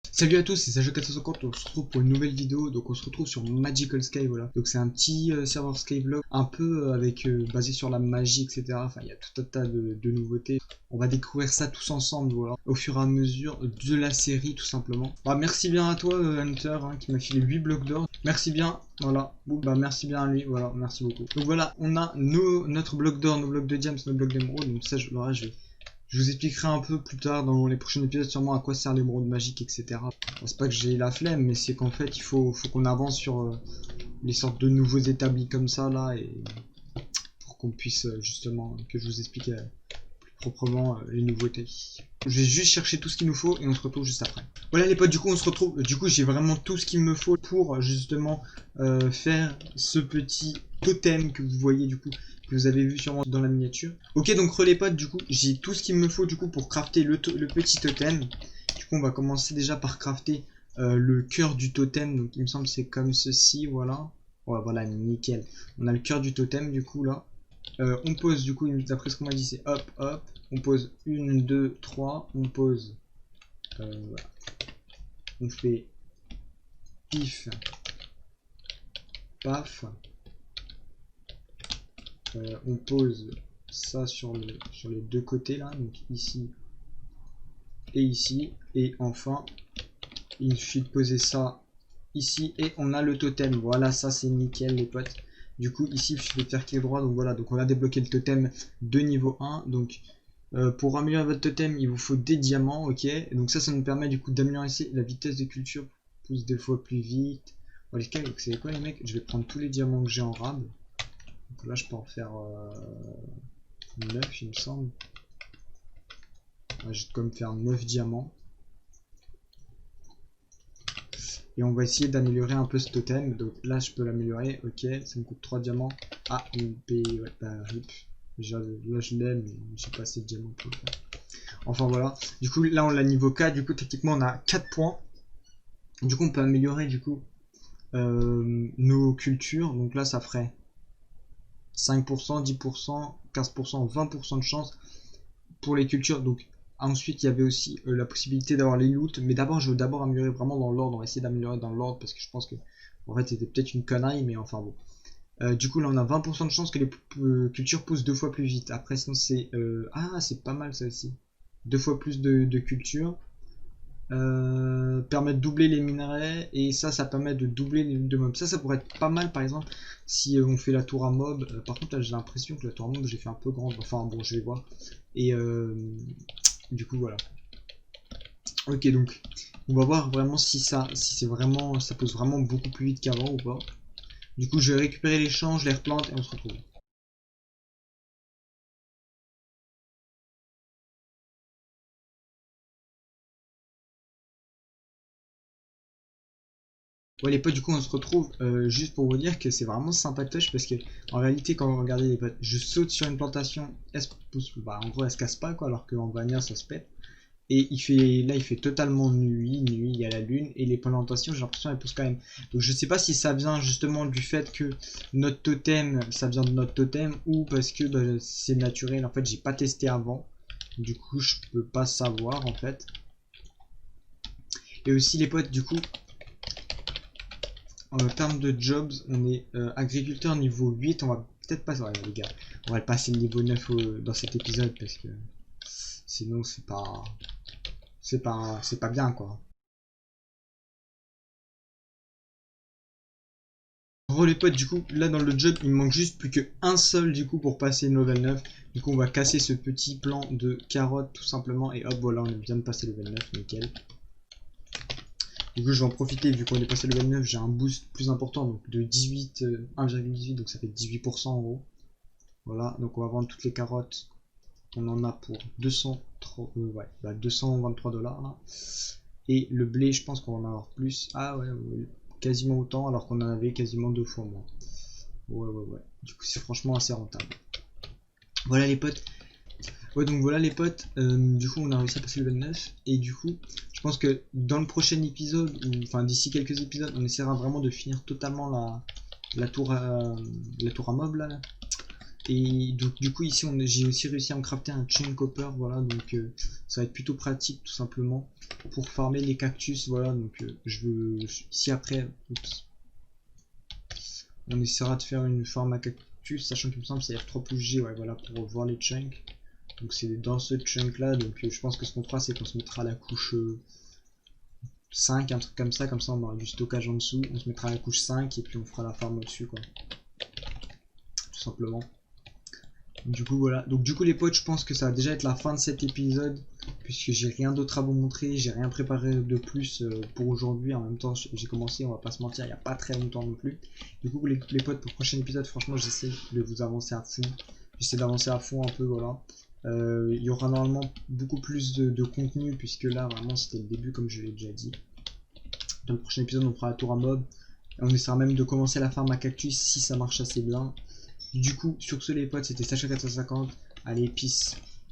Salut à tous, c'est Sage450, on se retrouve pour une nouvelle vidéo, donc on se retrouve sur Magical Sky, voilà. Donc c'est un petit serveur Skyblock, un peu basé sur la magie, etc. Enfin, il y a tout un tas de nouveautés. On va découvrir ça tous ensemble, voilà, au fur et à mesure de la série, tout simplement. Bah, merci bien à toi, Hunter, hein, qui m'a filé 8 blocs d'or. Merci bien, voilà. Bon, bah, merci bien à lui, voilà, merci beaucoup. Donc voilà, on a notre bloc d'or, nos blocs de diams, nos blocs d'émeraude, donc ça, je vous expliquerai un peu plus tard dans les prochains épisodes sûrement à quoi sert l'émeraude magique, etc. C'est pas que j'ai la flemme, mais c'est qu'en fait il faut qu'on avance sur les sortes de nouveaux établis comme ça là, et pour qu'on puisse justement, que je vous explique plus proprement les nouveautés. Je vais juste chercher tout ce qu'il nous faut et on se retrouve juste après. Voilà les potes, du coup on se retrouve, du coup j'ai vraiment tout ce qu'il me faut pour justement faire ce petit totem que vous voyez du coup, que vous avez vu sûrement dans la miniature. Ok, donc les potes, du coup j'ai tout ce qu'il me faut du coup pour crafter le petit totem. Du coup on va commencer déjà par crafter le cœur du totem, donc il me semble c'est comme ceci, voilà. Ouais, voilà, nickel. On a le cœur du totem du coup là. On pose du coup, d'après ce qu'on m'a dit, c'est hop hop. On pose 1, 2, 3. On pose. Voilà. On fait pif, paf. On pose ça sur les deux côtés là, donc ici et ici. Et enfin, il suffit de poser ça ici et on a le totem. Voilà, ça c'est nickel les potes. Du coup, ici, il suffit de faire clic droit. Donc voilà, donc on a débloqué le totem de niveau 1. Donc pour améliorer votre totem, il vous faut des diamants, ok. Et donc ça nous permet du coup d'améliorer ici la vitesse de culture, pousse des fois plus vite. Bon, vous savez quoi les mecs, je vais prendre tous les diamants que j'ai en rab. Donc là je peux en faire 9 il me semble. Je vais comme faire 9 diamants. Et on va essayer d'améliorer un peu ce totem. Donc là je peux l'améliorer, ok, ça me coûte 3 diamants. Ah, une paye, ouais, bah rip. Là je l'ai, mais j'ai pas assez de diamants pour le faire. Enfin voilà, du coup là on l'a niveau 4, du coup techniquement on a 4 points. Du coup on peut améliorer du coup nos cultures, donc là ça ferait 5%, 10%, 15%, 20% de chance pour les cultures. Donc ensuite il y avait aussi la possibilité d'avoir les loots, mais d'abord je veux d'abord améliorer vraiment dans l'ordre, on va essayer d'améliorer dans l'ordre parce que je pense que en fait c'était peut-être une connerie, mais enfin bon. Du coup là on a 20% de chance que les cultures poussent 2 fois plus vite. Après sinon c'est ah c'est pas mal ça aussi, 2 fois plus de culture. Permet de doubler les minerais et ça permet de doubler les luttes de mobs. Ça pourrait être pas mal par exemple si on fait la tour à mob. Par contre là j'ai l'impression que la tour à mob j'ai fait un peu grande, enfin bon je vais voir. Et du coup voilà. Ok, donc on va voir vraiment si c'est vraiment, ça pose vraiment beaucoup plus vite qu'avant ou pas. Du coup je vais récupérer les champs, je les replante et on se retrouve. Ouais les potes, du coup on se retrouve juste pour vous dire que c'est vraiment sympatoche parce que en réalité quand vous regardez les potes, je saute sur une plantation, bah, en gros elle se casse pas quoi, alors qu'en Vanilla ça se pète. Et il fait totalement nuit, il y a la lune et les plantations j'ai l'impression elles poussent quand même. Donc je sais pas si ça vient justement du fait que notre totem, ça vient de notre totem ou parce que bah, c'est naturel. En fait j'ai pas testé avant, du coup je peux pas savoir en fait. Et aussi les potes, du coup en termes de jobs, on est agriculteur niveau 8, on va peut-être passer, ouais, les gars, on va le passer le niveau 9 dans cet épisode parce que sinon c'est pas bien quoi. Gros les potes, du coup là dans le job il me manque juste plus qu'un seul du coup pour passer level 9. Du coup on va casser ce petit plan de carottes tout simplement et hop voilà, on vient de passer level 9, nickel. Du coup je vais en profiter vu qu'on est passé level 9, j'ai un boost plus important donc de 18, 1,18, donc ça fait 18% en gros. Voilà, donc on va vendre toutes les carottes. On en a pour 203, ouais, bah 223 dollars là. Et le blé, je pense qu'on va en avoir plus. Ah ouais, ouais, quasiment autant alors qu'on en avait quasiment 2 fois moins. Ouais. Du coup, c'est franchement assez rentable. Voilà les potes. Ouais, donc voilà les potes. Du coup, on a réussi à passer le 29. Et du coup, je pense que dans le prochain épisode, ou enfin d'ici quelques épisodes, on essaiera vraiment de finir totalement la tour à mob là. Et donc du coup ici j'ai aussi réussi à en crafter un chain copper, voilà, donc ça va être plutôt pratique tout simplement pour farmer les cactus, voilà, donc ici après, oups, on essaiera de faire une farm à cactus, sachant qu'il me semble que ça va être 3 plus G, ouais, voilà, pour voir les chunks. Donc c'est dans ce chunk là, donc je pense que ce qu'on fera c'est qu'on se mettra à la couche 5, un truc comme ça on aura du stockage en dessous, on se mettra à la couche 5 et puis on fera la farm au-dessus quoi, tout simplement. Du coup voilà, donc du coup les potes je pense que ça va déjà être la fin de cet épisode, puisque j'ai rien d'autre à vous montrer, j'ai rien préparé de plus pour aujourd'hui. En même temps j'ai commencé, on va pas se mentir, il n'y a pas très longtemps non plus. Du coup les potes, pour le prochain épisode franchement j'essaie de vous avancer à fond, j'essaie d'avancer à fond un peu, voilà. Il y aura normalement beaucoup plus de contenu, puisque là vraiment c'était le début comme je l'ai déjà dit. Dans le prochain épisode on fera la tour à mob, on essaiera même de commencer la farm à cactus si ça marche assez bien. Du coup, sur ce les potes, c'était Sacha450. Allez, peace.